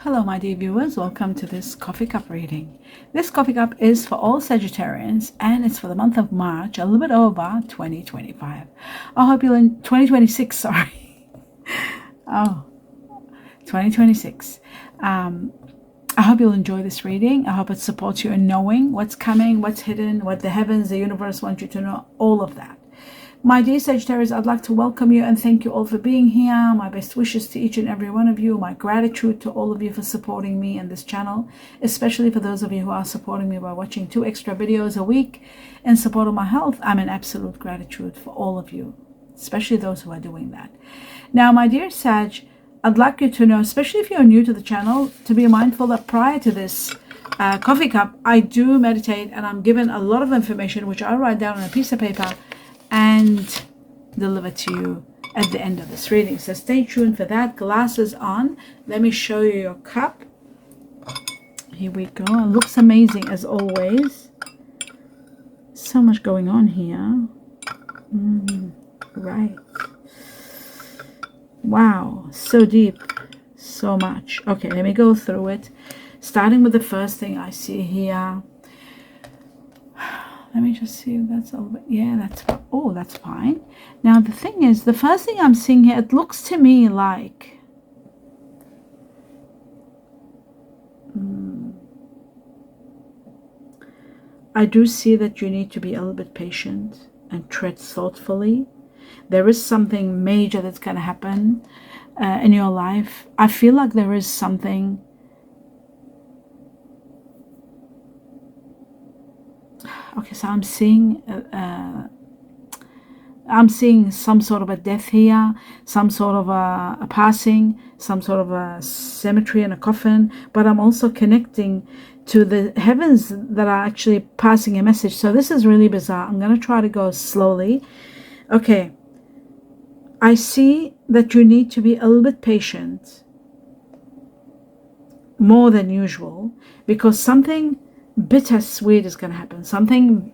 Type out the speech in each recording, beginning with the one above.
Hello, my dear viewers. Welcome to this coffee cup reading. This coffee cup is for all Sagittarians and it's for the month of March, a little bit over 2025. I hope you'll in 2026, sorry. Oh, 2026. I hope you'll enjoy this reading. I hope it supports you in knowing what's coming, what's hidden, what the heavens, the universe want you to know, all of that. My dear Sagittarius, I'd like to welcome you and thank you all for being here. My best wishes to each and every one of you. My gratitude to all of you for supporting me and this channel, especially for those of you who are supporting me by watching 2 extra videos a week in support of my health. I'm in absolute gratitude for all of you, especially those who are doing that. Now, my dear Sag, I'd like you to know, especially if you're new to the channel, to be mindful that prior to this coffee cup, I do meditate and I'm given a lot of information which I write down on a piece of paper and deliver to you at the end of this reading. So stay tuned for that. Glasses on. Let me show you your cup. Here we go. It looks amazing as always. So much going on here. Right. Wow. So deep. So much. Okay, let me go through it. Starting with the first thing I see here. Let me just see if that's a little bit. Yeah, that's, oh, that's fine. Now, the thing is, the first thing I'm seeing here, it looks to me like I do see that you need to be a little bit patient and tread thoughtfully. There is something major that's going to happen in your life. I feel like there is something. Okay, so I'm seeing some sort of a death here, some sort of a passing, some sort of a cemetery and a coffin, but I'm also connecting to the heavens that are actually passing a message. So this is really bizarre. I'm going to try to go slowly. Okay, I see that you need to be a little bit patient, more than usual, because something bittersweet is going to happen. Something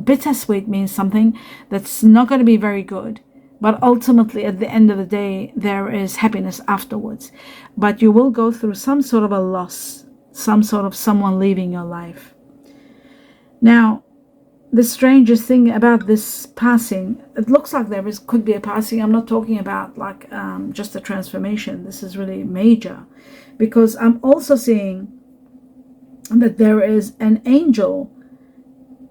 bittersweet means something that's not going to be very good, but ultimately at the end of the day there is happiness afterwards. But you will go through some sort of a loss, some sort of someone leaving your life. Now, the strangest thing about this passing, it looks like could be a passing. I'm not talking about like just a transformation. This is really major, because I'm also seeing that there is an angel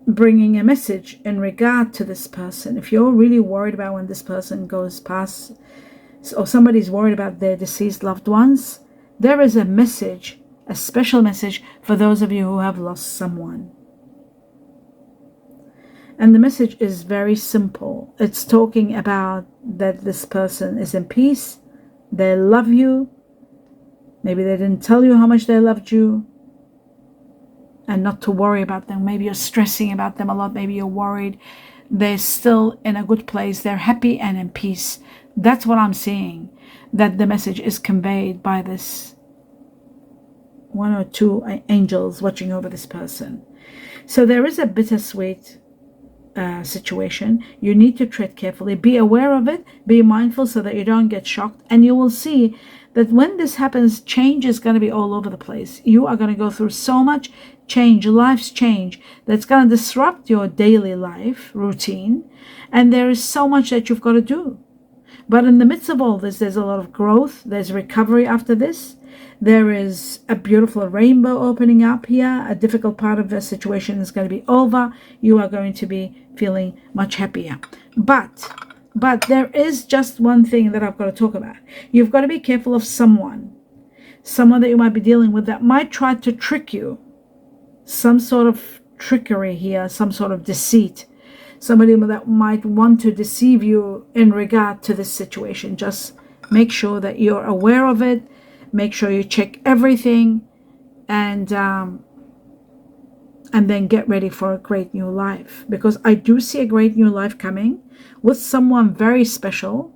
bringing a message in regard to this person. If you're really worried about when this person goes past, or somebody's worried about their deceased loved ones, there is a message, a special message for those of you who have lost someone. And the message is very simple. It's talking about that this person is in peace, they love you, maybe they didn't tell you how much they loved you, and not to worry about them. Maybe you're stressing about them a lot. Maybe you're worried. They're still in a good place. They're happy and in peace. That's what I'm seeing, that the message is conveyed by this 1 or 2 angels watching over this person. So there is a bittersweet situation. You need to tread carefully. Be aware of it. Be mindful so that you don't get shocked. And you will see that when this happens, change is going to be all over the place. You are going to go through so much change, life's change, that's going to disrupt your daily life routine. And there is so much that you've got to do. But in the midst of all this, there's a lot of growth. There's recovery after this. There is a beautiful rainbow opening up here. A difficult part of the situation is going to be over. You are going to be feeling much happier. But there is just one thing that I've got to talk about. You've got to be careful of someone that you might be dealing with that might try to trick you. Some sort of trickery here, some sort of deceit. Somebody that might want to deceive you in regard to this situation. Just make sure that you're aware of it. Make sure you check everything, and then get ready for a great new life. Because I do see a great new life coming with someone very special.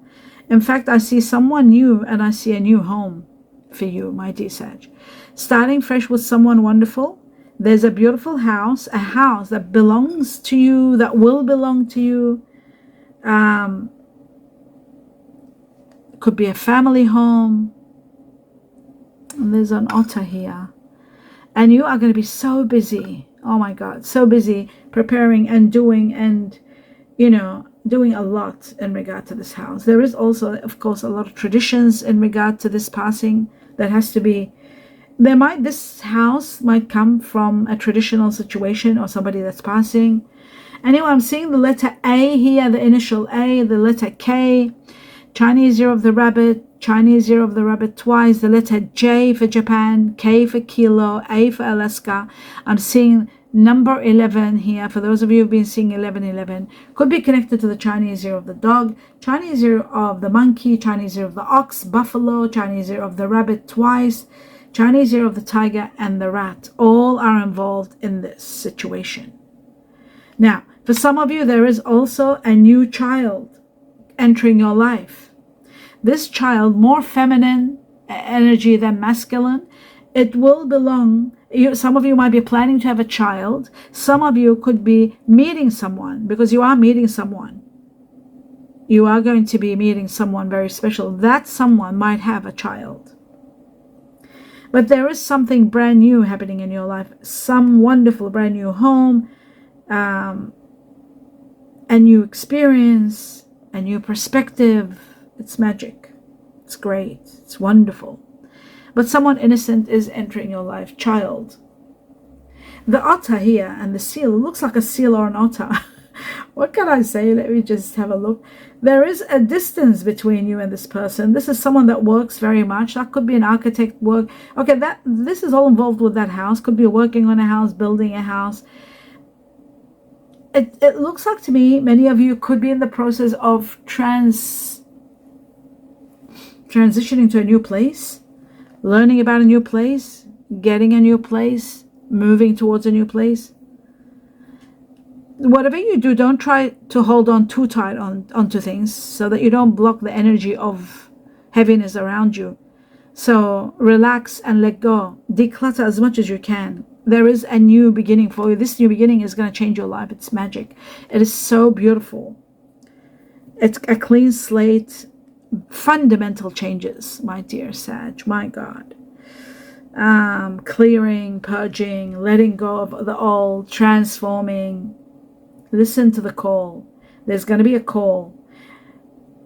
In fact, I see someone new, and I see a new home for you, my dear Sag. Starting fresh with someone wonderful. There's a beautiful house, a house that belongs to you, that will belong to you. It could be a family home. And there's an otter here. And you are going to be so busy. Oh my God, so busy preparing and doing and, doing a lot in regard to this house. There is also, of course, a lot of traditions in regard to this passing that has to be. This house might come from a traditional situation or somebody that's passing. Anyway, I'm seeing the letter A here, the initial A, the letter K, Chinese year of the rabbit, Chinese year of the rabbit twice, the letter J for Japan, K for kilo, A for Alaska. I'm seeing number 11 here. For those of you who've been seeing 1111, could be connected to the Chinese year of the dog, Chinese year of the monkey, Chinese year of the ox, buffalo, Chinese year of the rabbit twice, Chinese year of the tiger, and the rat. All are involved in this situation. Now, for some of you, there is also a new child entering your life. This child, more feminine energy than masculine, it will belong. Some of you might be planning to have a child. Some of you could be meeting someone, because you are meeting someone. You are going to be meeting someone very special. That someone might have a child. But there is something brand new happening in your life. Some wonderful brand new home, a new experience, a new perspective. It's magic. It's great. It's wonderful. But someone innocent is entering your life. Child. The otter here and the seal. It looks like a seal or an otter. What can I say? Let me just have a look. There is a distance between you and this person. This is someone that works very much. That could be an architect work. Okay, this is all involved with that house. Could be working on a house, building a house. It looks like to me many of you could be in the process of transitioning to a new place, learning about a new place, getting a new place, moving towards a new place. Whatever you do, don't try to hold on too tight onto things so that you don't block the energy of heaviness around you. So relax and let go. Declutter as much as you can. There is a new beginning for you. This new beginning is going to change your life. It's magic. It is so beautiful. It's a clean slate. Fundamental changes, my dear Sag. My God. Clearing, purging, letting go of the old, transforming. Listen to the call. There's going to be a call.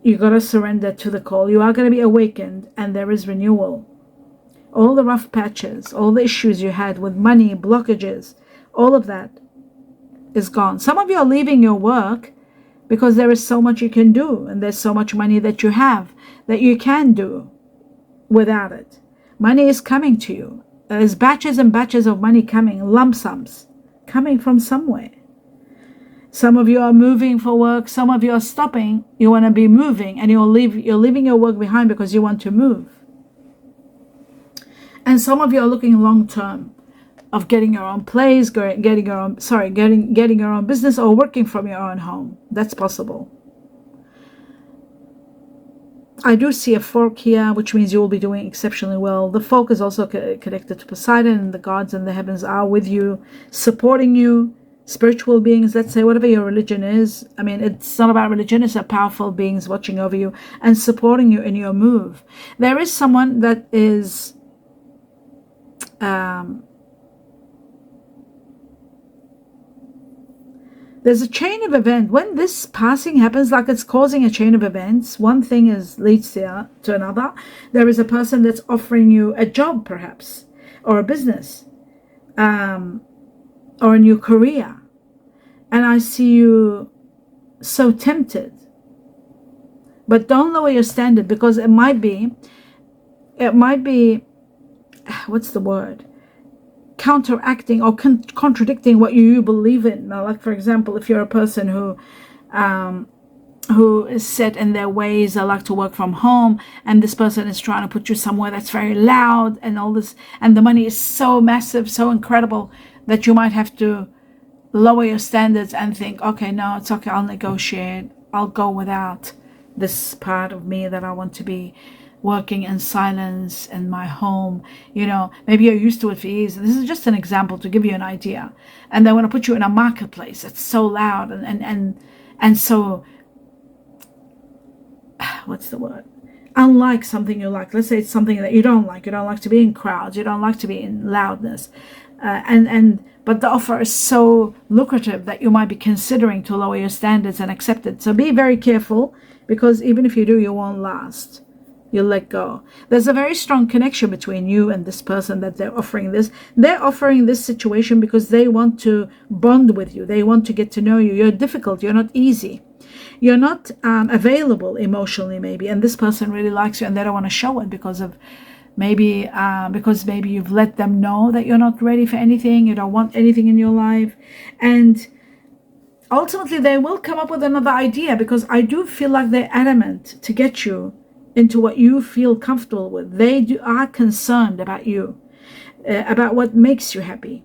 You got to surrender to the call. You are going to be awakened, and there is renewal. All the rough patches, all the issues you had with money, blockages, all of that is gone. Some of you are leaving your work because there is so much you can do, and there's so much money that you have that you can do without it. Money is coming to you. There's batches and batches of money coming, lump sums coming from somewhere. Some of you are moving for work. Some of you are stopping. You want to be moving, and you're leaving your work behind because you want to move. And some of you are looking long term of getting your own place, getting your own business, or working from your own home. That's possible. I do see a fork here, which means you will be doing exceptionally well. The fork is also connected to Poseidon, and the gods and the heavens are with you, supporting you. Spiritual beings, let's say, whatever your religion is. I mean, it's not about religion. It's a powerful beings watching over you and supporting you in your move. There is someone that is there's a chain of events. When this passing happens, like it's causing a chain of events, one thing leads to another. There is a person that's offering you a job, perhaps, or a business, or a new career. And I see you so tempted. But don't lower your standard, because it might be, what's the word? Counteracting or contradicting what you believe in. Now, like, for example, if you're a person who is set in their ways, they like to work from home, and this person is trying to put you somewhere that's very loud and all this, and the money is so massive, so incredible, that you might have to lower your standards and think, okay, no, it's okay, I'll negotiate, I'll go without this part of me that I want to be working in silence in my home. Maybe you're used to it for years. This is just an example to give you an idea. And they want to put you in a marketplace that's so loud and so, what's the word? unlike something you like. Let's say it's something that you don't like. You don't like to be in crowds. You don't like to be in loudness. But the offer is so lucrative that you might be considering to lower your standards and accept it. So be very careful, because even if you do, you won't last. You'll let go. There's a very strong connection between you and this person that they're offering this. They're offering this situation because they want to bond with you. They want to get to know you. You're difficult. You're not easy. You're not available emotionally, maybe. And this person really likes you, and they don't want to show it because maybe you've let them know that you're not ready for anything. You don't want anything in your life. And ultimately, they will come up with another idea, because I do feel like they're adamant to get you into what you feel comfortable with. They are concerned about you, about what makes you happy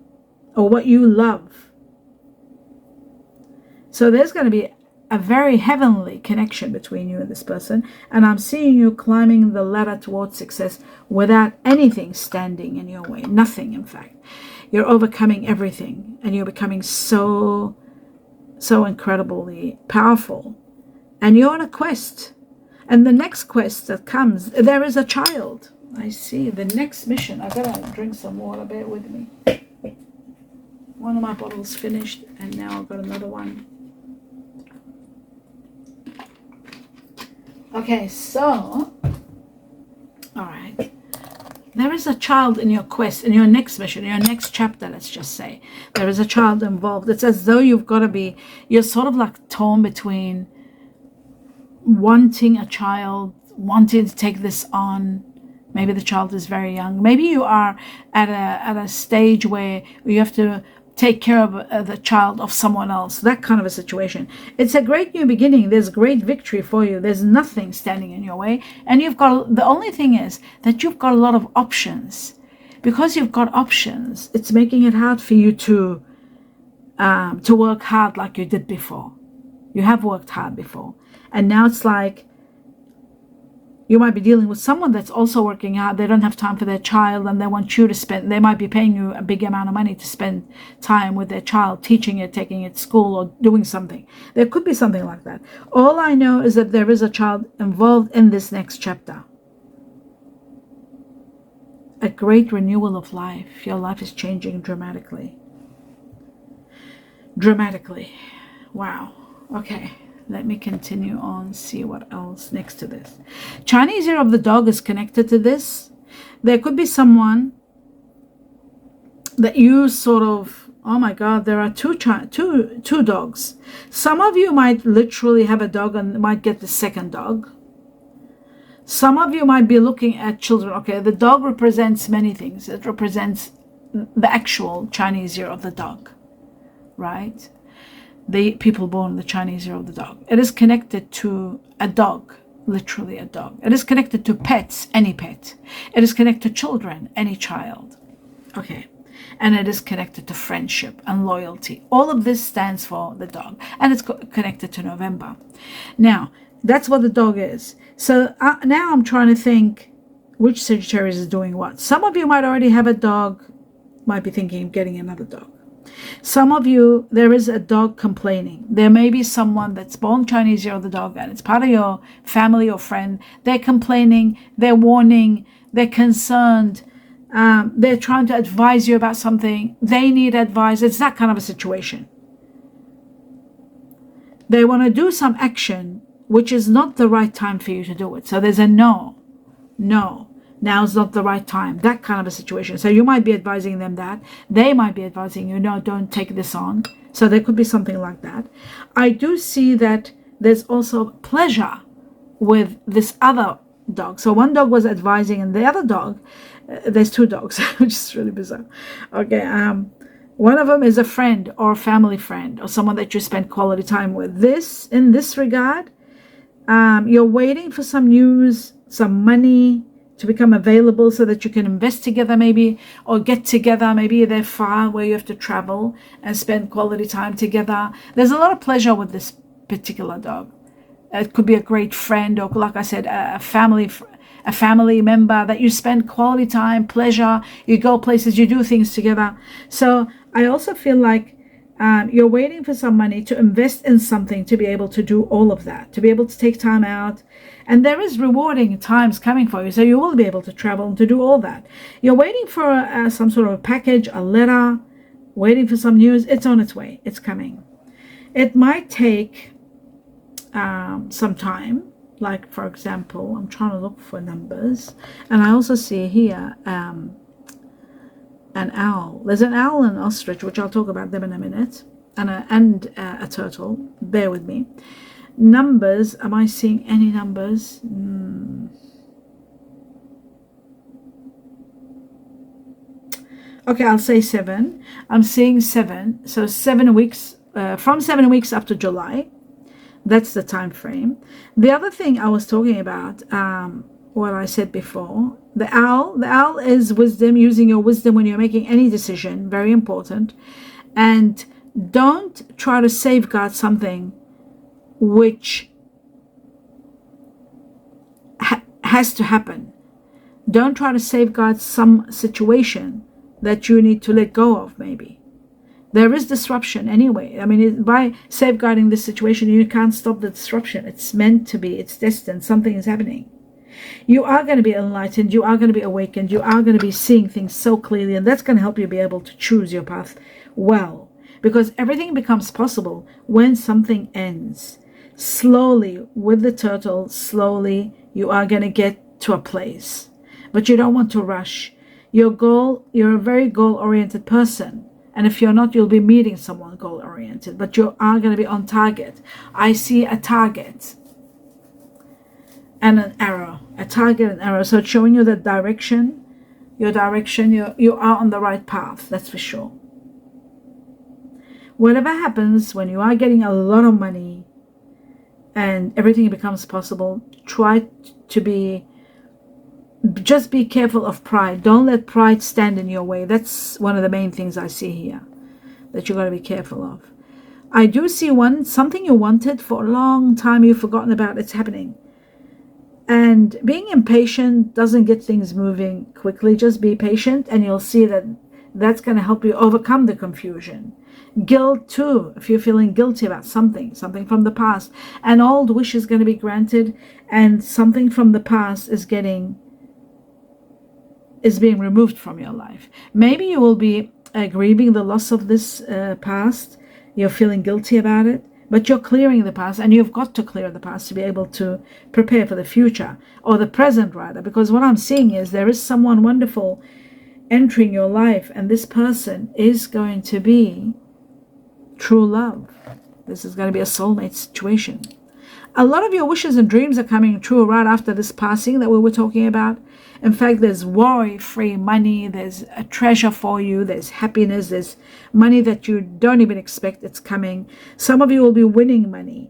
or what you love. So there's going to be a very heavenly connection between you and this person. And I'm seeing you climbing the ladder towards success without anything standing in your way. Nothing, in fact. You're overcoming everything, and you're becoming so incredibly powerful. And you're on a quest. And the next quest that comes, there is a child. I see the next mission. I gotta drink some water, bear with me. One of my bottles finished, and now I've got another one. Okay, so, all right. There is a child in your quest, in your next mission, in your next chapter, let's just say. There is a child involved. It's as though you're sort of like torn between wanting a child, wanting to take this on. Maybe the child is very young. Maybe you are at a stage where you have to take care of the child of someone else, that kind of a situation. It's a great new beginning. There's great victory for you. There's nothing standing in your way. And the only thing is that you've got a lot of options. Because you've got options, it's making it hard for you to work hard like you did before. You have worked hard before. And now it's like you might be dealing with someone that's also working hard. They don't have time for their child, and they want you to spend, they might be paying you a big amount of money to spend time with their child, teaching it, taking it to school, or doing something. There could be something like that. All I know is that there is a child involved in this next chapter. A great renewal of life. Your life is changing dramatically. Dramatically. Wow. Okay. Let me continue on, see what else next to this. Chinese Year of the Dog is connected to this. There could be someone that you sort of, oh my God, there are two dogs. Some of you might literally have a dog and might get the second dog. Some of you might be looking at children. Okay, the dog represents many things. It represents the actual Chinese Year of the Dog, right? The people born the Chinese Year of the Dog. It is connected to a dog, literally a dog. It is connected to pets, any pet. It is connected to children, any child. Okay. And it is connected to friendship and loyalty. All of this stands for the dog. And it's connected to November. Now, that's what the dog is. So now I'm trying to think which Sagittarius is doing what. Some of you might already have a dog, might be thinking of getting another dog. Some of you, there is a dog complaining. There may be someone that's born Chinese Year of the Dog, and it's part of your family or friend. They're complaining, they're warning, they're concerned. They're trying to advise you about something. They need advice. It's that kind of a situation. They want to do some action, which is not the right time for you to do it. So there's a no. Now's not the right time. That kind of a situation. So you might be advising them that. They might be advising you, no, don't take this on. So there could be something like that. I do see that there's also pleasure with this other dog. So one dog was advising, and the other dog, there's two dogs, which is really bizarre. Okay, one of them is a friend or a family friend or someone that you spend quality time with. In this regard, you're waiting for some news, some money to become available so that you can invest together maybe, or get together. Maybe they're far where you have to travel and spend quality time together. There's a lot of pleasure with this particular dog. It could be a great friend, or like I said, a family member that you spend quality time, pleasure, you go places, you do things together. So I also feel like You're waiting for some money to invest in something to be able to do all of that, to be able to take time out. And there is rewarding times coming for you, so you will be able to travel and to do all that. You're waiting for some sort of a package, a letter, waiting for some news. It's on its way. It's coming. It might take some time. Like, for example, I'm trying to look for numbers. And I also see here an owl. There's an owl and an ostrich, which I'll talk about them in a minute, and a turtle. Bear with me. Numbers, am I seeing any numbers? Okay, I'll say 7. I'm seeing 7. So 7 weeks, from 7 weeks up to July. That's the time frame. The other thing I was talking about, what I said before, the owl is wisdom, using your wisdom when you're making any decision, very important. And don't try to safeguard something which has to happen. Don't try to safeguard some situation that you need to let go of. Maybe there is disruption anyway. I mean, by safeguarding this situation, you can't stop the disruption. It's meant to be. It's destined. Something is happening. You are going to be enlightened. You are going to be awakened. You are going to be seeing things so clearly, and that's going to help you be able to choose your path well, because everything becomes possible when something ends. Slowly, with the turtle, slowly, you are going to get to a place, but you don't want to rush. Your goal, you're a very goal-oriented person. And if you're not, you'll be meeting someone goal-oriented, but you are going to be on target. I see a target and an arrow, a target and arrow. So it's showing you the direction, your direction, you are on the right path, that's for sure. Whatever happens, when you are getting a lot of money and everything becomes possible, try to just be careful of pride. Don't let pride stand in your way. That's one of the main things I see here that you got to be careful of. I do see something you wanted for a long time, you've forgotten about. It's happening. And being impatient doesn't get things moving quickly. Just be patient, and you'll see that that's going to help you overcome the confusion. Guilt too, if you're feeling guilty about something from the past. An old wish is going to be granted, and something from the past is being removed from your life. Maybe you will be grieving the loss of this past. You're feeling guilty about it, but you're clearing the past, and you've got to clear the past to be able to prepare for the future, or the present rather, because what I'm seeing is there is someone wonderful entering your life, and this person is going to be true love. This is going to be a soulmate situation. A lot of your wishes and dreams are coming true right after this passing that we were talking about. In fact, there's worry-free money, there's a treasure for you, there's happiness, there's money that you don't even expect it's coming. Some of you will be winning money,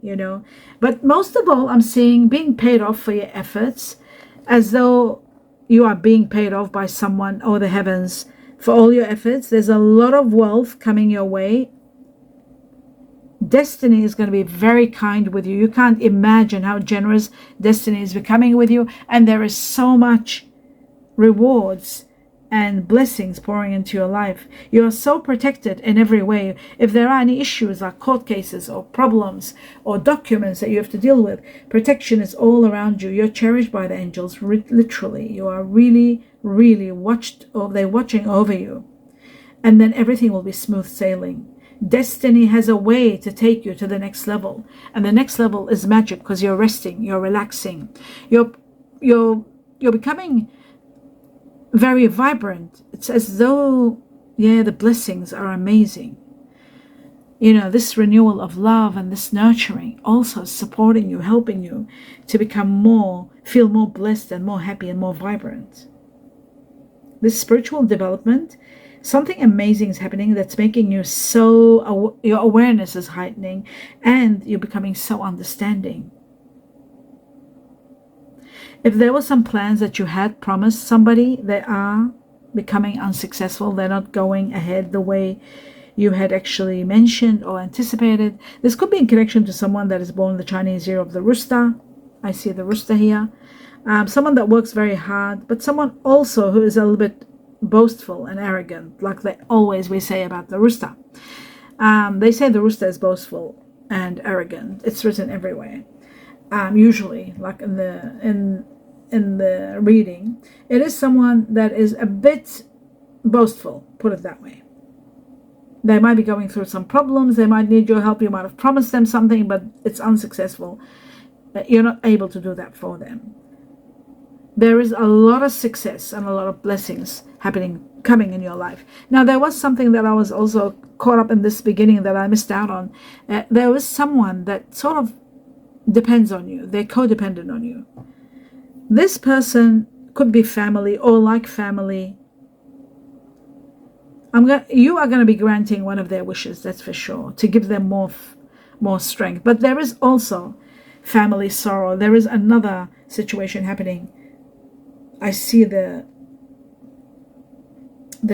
But most of all, I'm seeing being paid off for your efforts, as though you are being paid off by someone or the heavens for all your efforts. There's a lot of wealth coming your way. Destiny is going to be very kind with you. You can't imagine how generous destiny is becoming with you, and there is so much rewards and blessings pouring into your life. You are so protected in every way. If there are any issues like court cases or problems or documents that you have to deal with, protection is all around you. You're cherished by the angels, literally. You are really, really watched, or they're watching over you. And then everything will be smooth sailing. Destiny has a way to take you to the next level, and the next level is magic, because you're resting, you're relaxing, you're becoming very vibrant. It's as though, the blessings are amazing. This renewal of love and this nurturing also supporting you, helping you to feel more blessed and more happy and more vibrant. This spiritual development, something amazing is happening that's making you your awareness is heightening, and you're becoming so understanding. If there were some plans that you had promised somebody, they are becoming unsuccessful. They're not going ahead the way you had actually mentioned or anticipated. This could be in connection to someone that is born the Chinese year of the rooster. I see the rooster here. Someone that works very hard, but someone also who is a little bit boastful and arrogant, like we say about the rooster. They say the rooster is boastful and arrogant. It's written everywhere. Usually, like in the reading, it is someone that is a bit boastful, put it that way. They might be going through some problems. They might need your help. You might have promised them something, but it's unsuccessful. You're not able to do that for them. There is a lot of success and a lot of blessings coming in your life. Now, there was something that I was also caught up in this beginning that I missed out on. There was someone that sort of depends on you. They're codependent on you. This person could be family or like family. You are going to be granting one of their wishes, that's for sure, to give them more strength. But there is also family sorrow. There is another situation happening. I see the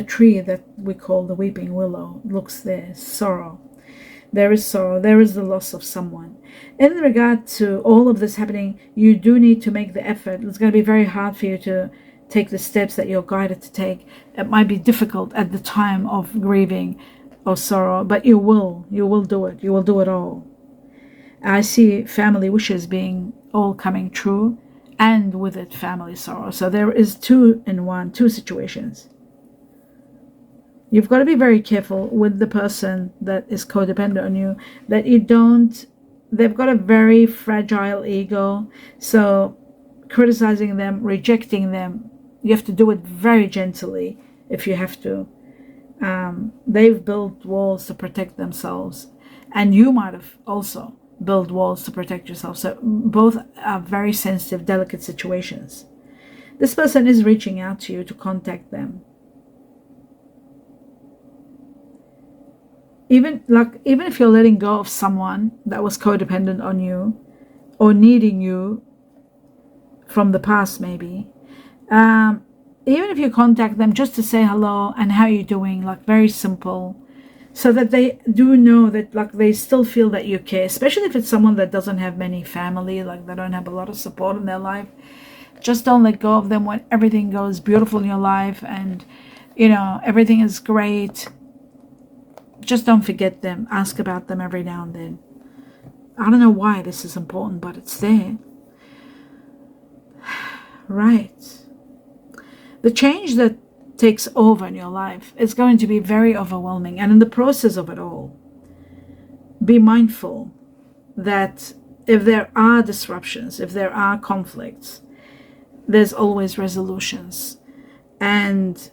tree that we call the weeping willow looks there. Sorrow. There is sorrow. There is the loss of someone. In regard to all of this happening, you do need to make the effort. It's going to be very hard for you to take the steps that you're guided to take. It might be difficult at the time of grieving or sorrow, but you will do it. You will do it all. I see family wishes being all coming true, and with it family sorrow. So there is two situations. You've got to be very careful with the person that is codependent on you, that they've got a very fragile ego. So criticizing them, rejecting them, you have to do it very gently if you have to. They've built walls to protect themselves, and you might have also built walls to protect yourself. So both are very sensitive, delicate situations. This person is reaching out to you to contact them. Even if you're letting go of someone that was codependent on you or needing you from the past, maybe, even if you contact them just to say hello and how you're doing, like very simple, so that they do know that, like, they still feel that you care, especially if it's someone that doesn't have many family, like they don't have a lot of support in their life. Just don't let go of them when everything goes beautiful in your life and, everything is great. Just don't forget them. Ask about them every now and then. I don't know why this is important, but it's there. Right. The change that takes over in your life is going to be very overwhelming. And in the process of it all, be mindful that if there are disruptions, if there are conflicts, there's always resolutions. And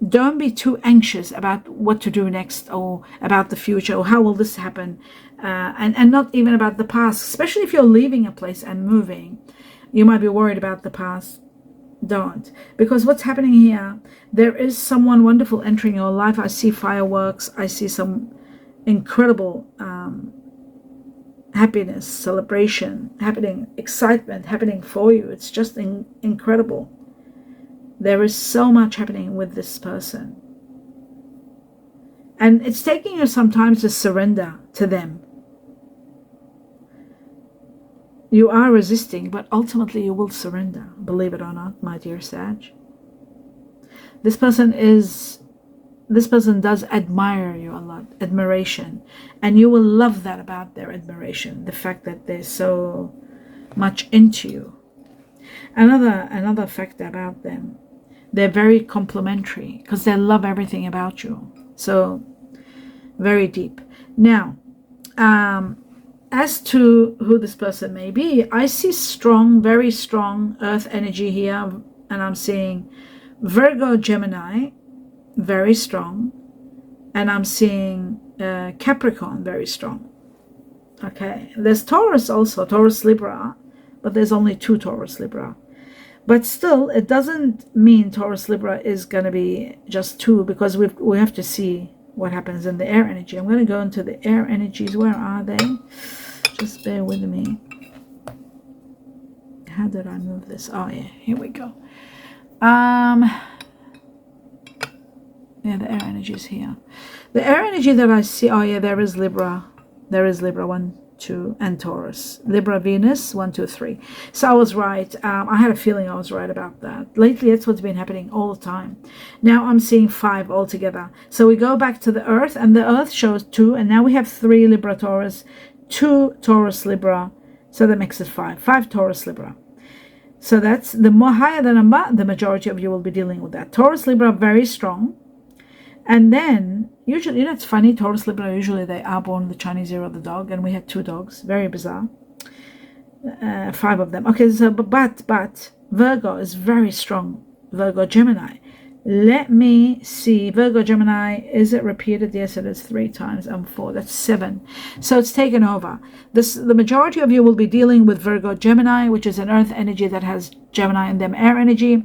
don't be too anxious about what to do next, or about the future, or how will this happen, and not even about the past. Especially if you're leaving a place and moving, you might be worried about the past. Don't, because what's happening here, there is someone wonderful entering your life. I see fireworks. I see some incredible happiness, celebration happening, excitement happening for you. It's just incredible. There is so much happening with this person. And it's taking you some time to surrender to them. You are resisting, but ultimately you will surrender. Believe it or not, my dear Sag. This person does admire you a lot, admiration. And you will love that about their admiration, the fact that they're so much into you. Another factor about them, they're very complimentary because they love everything about you. So very deep. Now, as to who this person may be, I see strong, very strong earth energy here. And I'm seeing Virgo, Gemini, very strong. And I'm seeing Capricorn, very strong. Okay. There's Taurus also, Taurus, Libra. But there's only 2 Taurus, Libra. But still, it doesn't mean Taurus, Libra is going to be just 2, because we have to see what happens in the air energy. I'm going to go into the air energies. Where are they? Just bear with me. How did I move this? Oh, yeah. Here we go. Yeah, the air energy is here. The air energy that I see, oh, yeah, there is Libra. There is Libra. 1, 2, and Taurus. Libra, Venus, 1, 2, 3. So I was right. I had a feeling I was right about that. Lately, that's what's been happening all the time. Now I'm seeing 5 altogether. So we go back to the Earth, and the Earth shows 2, and now we have 3 Libra, Taurus, 2 Taurus, Libra. So that makes it 5. 5 Taurus, Libra. So that's the more higher the number, the majority of you will be dealing with that. Taurus, Libra, very strong. And then, usually, you know, it's funny, Taurus, Libra, usually they are born the Chinese year of the dog, and we had 2 dogs. Very bizarre. 5 of them. Okay, so, but, Virgo is very strong. Virgo, Gemini. Let me see. Virgo, Gemini, is it repeated? Yes, it is 3 times and 4. That's 7. So it's taken over. The majority of you will be dealing with Virgo, Gemini, which is an earth energy that has Gemini in them, air energy.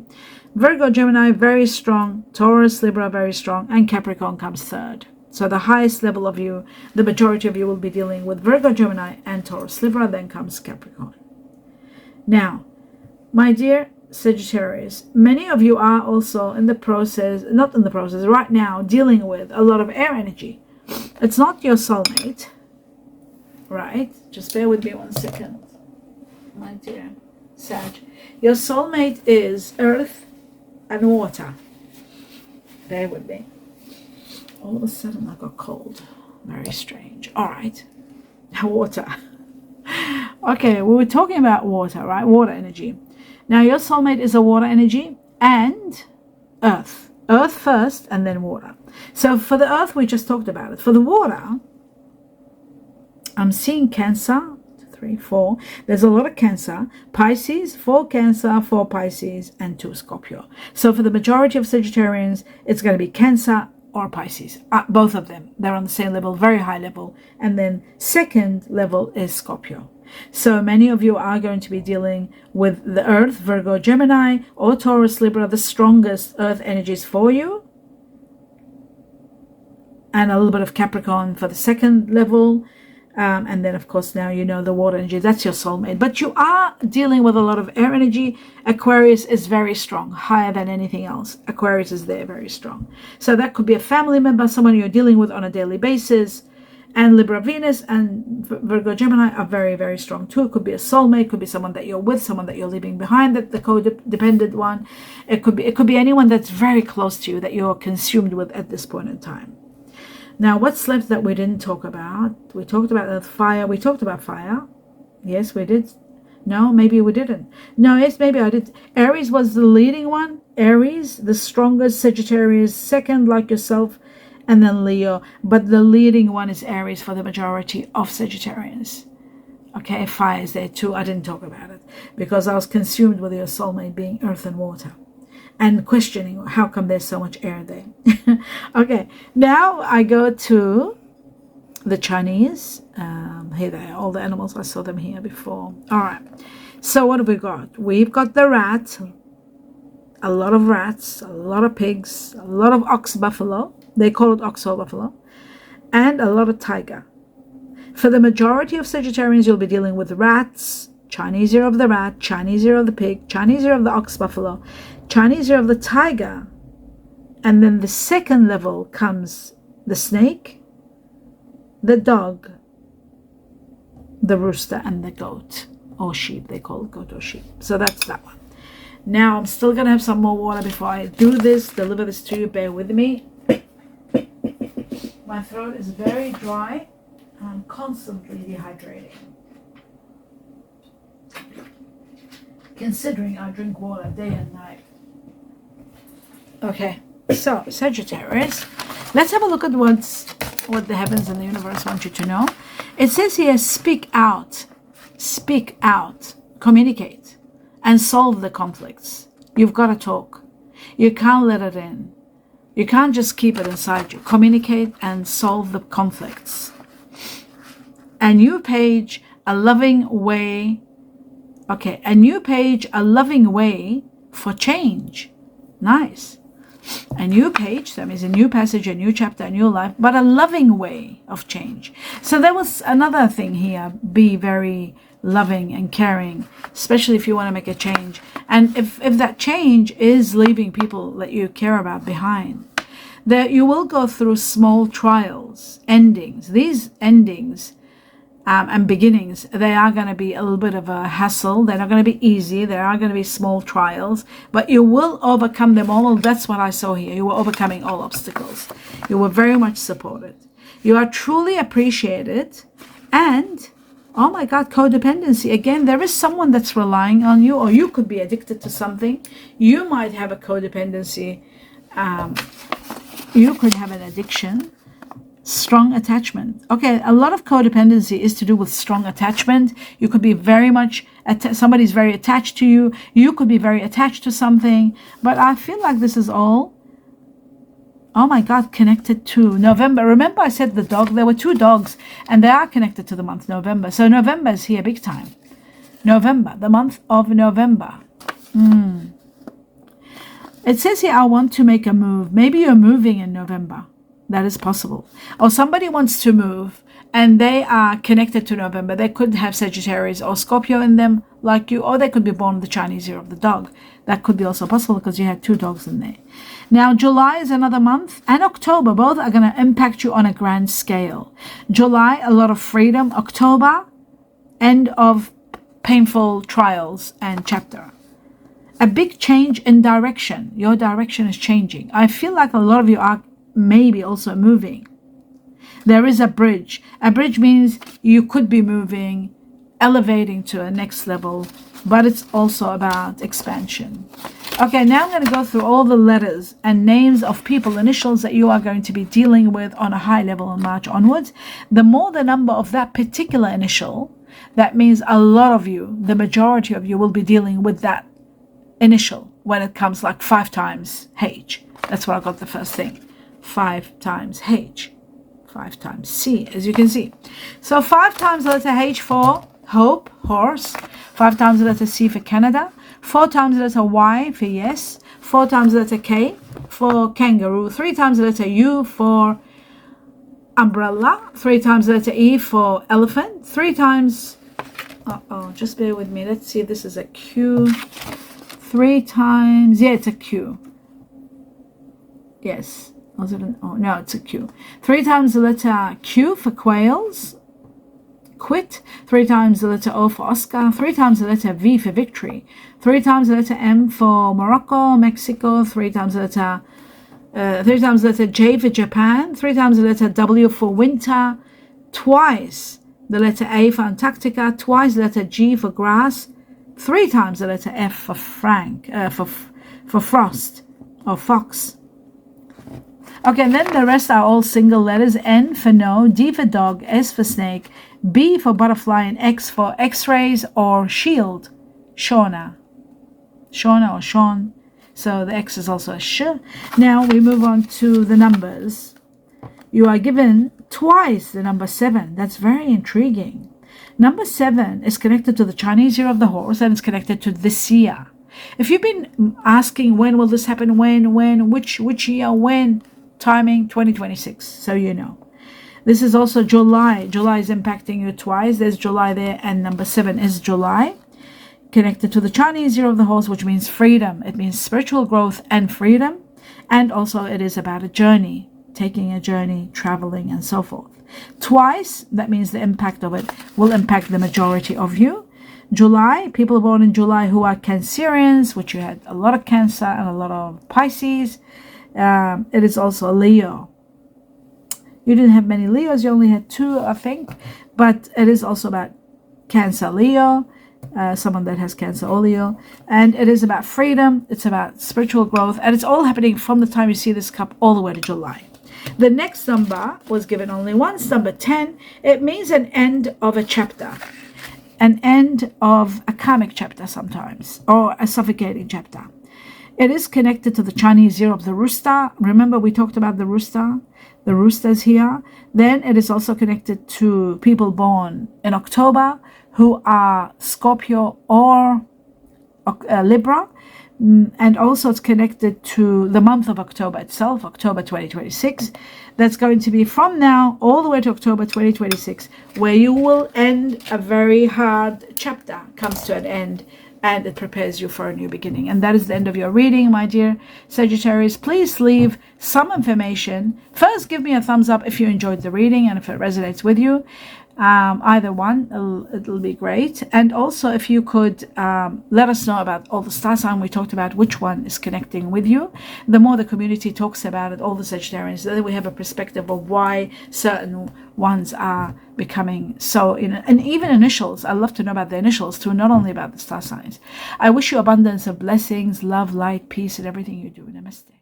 Virgo, Gemini, very strong. Taurus, Libra, very strong. And Capricorn comes 3rd. So the highest level of you, the majority of you will be dealing with Virgo, Gemini, and Taurus, Libra. Then comes Capricorn. Now, my dear Sagittarius, many of you are also in the process, not in the process, right now, dealing with a lot of air energy. It's not your soulmate, right? Just bear with me 1 second, my dear Sag. Your soulmate is earth and water. Bear with me. All of a sudden I got cold. Very strange. All right. Water. Okay, we were talking about water, right? Water energy. Now your soulmate is a water energy and earth. Earth first and then water. So for the earth, we just talked about it. For the water, I'm seeing Cancer. 3, 4. There's a lot of Cancer. Pisces, 4 Cancer, 4 Pisces, and 2 Scorpio. So for the majority of Sagittarians, it's going to be Cancer or Pisces. Both of them. They're on the same level, very high level. And then second level is Scorpio. So many of you are going to be dealing with the Earth, Virgo, Gemini, or Taurus, Libra, the strongest Earth energies for you. And a little bit of Capricorn for the second level. And then, of course, now you know the water energy. That's your soulmate. But you are dealing with a lot of air energy. Aquarius is very strong, higher than anything else. Aquarius is there, very strong. So that could be a family member, someone you're dealing with on a daily basis. And Libra, Venus, and Virgo, Gemini are very, very strong too. It could be a soulmate, could be someone that you're with, someone that you're leaving behind, that the codependent one. It could be anyone that's very close to you that you're consumed with at this point in time. Now, what's left that we didn't talk about? We talked about fire. We talked about fire. Yes, we did. No, maybe we didn't. No, yes, maybe I did. Aries was the leading one. Aries, the strongest. Sagittarius, second, like yourself. And then Leo. But the leading one is Aries for the majority of Sagittarians. Okay, fire is there too. I didn't talk about it because I was consumed with your soulmate being earth and water. And questioning how come there's so much air there. Okay, now I go to the Chinese. Here they are, all the animals. I saw them here before. All right, so what have we got? We've got the rat, a lot of rats, a lot of pigs, a lot of ox buffalo. They call it ox or buffalo. And a lot of tiger. For the majority of Sagittarians, you'll be dealing with rats, Chinese year of the rat, Chinese year of the pig, Chinese year of the ox buffalo, Chinese year of the tiger, and then the second level comes the snake, the dog, the rooster, and the goat or sheep. They call it goat or sheep. So that's that one. Now I'm still gonna have some more water before I do this, deliver this to you. Bear with me. My throat is very dry. I'm constantly dehydrating. Considering I drink water day and night. Okay, so Sagittarius, let's have a look at what the heavens and the universe want you to know. It says here, speak out, communicate, and solve the conflicts. You've got to talk. You can't let it in. You can't just keep it inside you. Communicate and solve the conflicts. A new page, a loving way. Okay, a new page, a loving way for change. Nice. A new page, that means a new passage, a new chapter, a new life, but a loving way of change. So there was another thing here. Be very loving and caring, especially if you want to make a change. And if that change is leaving people that you care about behind, that you will go through small trials, endings. These endings and beginnings, they are going to be a little bit of a hassle. They're not going to be easy. There are going to be small trials, but you will overcome them all. That's what I saw here. You were overcoming all obstacles. You were very much supported. You are truly appreciated. And oh my God, codependency. Again, there is someone that's relying on you, or you could be addicted to something. You might have a codependency. You could have an addiction. Strong attachment. Okay, a lot of codependency is to do with strong attachment. You could be very much, somebody's very attached to you. You could be very attached to something. But I feel like this is all, oh my God, connected to November. Remember I said the dog, there were 2 dogs, and they are connected to the month November. So November is here big time. November, the month of November. It says here, I want to make a move. Maybe you're moving in November. That is possible. Or somebody wants to move and they are connected to November. They could have Sagittarius or Scorpio in them like you, or they could be born the Chinese year of the dog. That could be also possible because you had 2 dogs in there. Now, July is another month, and October, both are going to impact you on a grand scale. July, a lot of freedom. October, end of painful trials and chapter. A big change in direction. Your direction is changing. I feel like a lot of you are maybe also moving. There is a bridge. A bridge means you could be moving, elevating to a next level, but it's also about expansion. Okay, now I'm going to go through all the letters and names of people, initials that you are going to be dealing with on a high level in March onwards. The more the number of that particular initial, that means a lot of you, the majority of you, will be dealing with that initial when it comes like 5 times H. That's what I got the first thing. 5 times H, 5 times C, as you can see. So 5 times the letter H for hope, horse. 5 times the letter C for Canada. 4 times the letter Y for yes. 4 times the letter K for kangaroo. 3 times the letter U for umbrella. 3 times the letter E for elephant. 3 times, just bear with me. Let's see if this is a Q. 3 times, yeah, it's a Q. Yes. Was it no, it's a Q. 3 times the letter Q for quails. Quit. 3 times the letter O for Oscar. 3 times the letter V for victory. 3 times the letter M for Morocco, Mexico. 3 times the letter J for Japan. 3 times the letter W for winter. Twice the letter A for Antarctica. Twice the letter G for grass. 3 times the letter F for for frost or fox. Okay, and then the rest are all single letters. N for no, D for dog, S for snake, B for butterfly, and X for x-rays or shield. Shauna or Sean. So the X is also a sh. Now we move on to the numbers. You are given twice the number 7. That's very intriguing. Number 7 is connected to the Chinese year of the horse, and it's connected to this year. If you've been asking when will this happen, which year, when, timing, 2026, so you know. This is also July. July is impacting you twice. There's July there, and number 7 is July. Connected to the Chinese year of the horse, which means freedom. It means spiritual growth and freedom. And also it is about a journey, taking a journey, traveling, and so forth. Twice, that means the impact of it will impact the majority of you. July, people born in July who are Cancerians, which you had a lot of Cancer and a lot of Pisces. It is also a Leo. You didn't have many Leos, you only had 2, I think. But it is also about Cancer, Leo, someone that has Cancer or Leo. And it is about freedom, it's about spiritual growth, and it's all happening from the time you see this cup all the way to July. The next number was given only once, number 10. It means an end of a chapter. An end of a karmic chapter sometimes, or a suffocating chapter. It is connected to the Chinese year of the rooster. Remember we talked about the rooster? The roosters here. Then it is also connected to people born in October who are Scorpio or Libra. And also it's connected to the month of October itself, October 2026. That's going to be from now all the way to October 2026, where you will end a very hard chapter, comes to an end, and it prepares you for a new beginning. And that is the end of your reading, my dear Sagittarius. Please leave some information. First, give me a thumbs up if you enjoyed the reading and if it resonates with you. Either one, it'll be great. And also, if you could let us know about all the star sign we talked about, which one is connecting with you. The more the community talks about it, all the Sagittarians, then we have a perspective of why certain ones are becoming so. And even initials, I'd love to know about the initials too, not only about the star signs. I wish you abundance of blessings, love, light, peace, and everything you do. Namaste.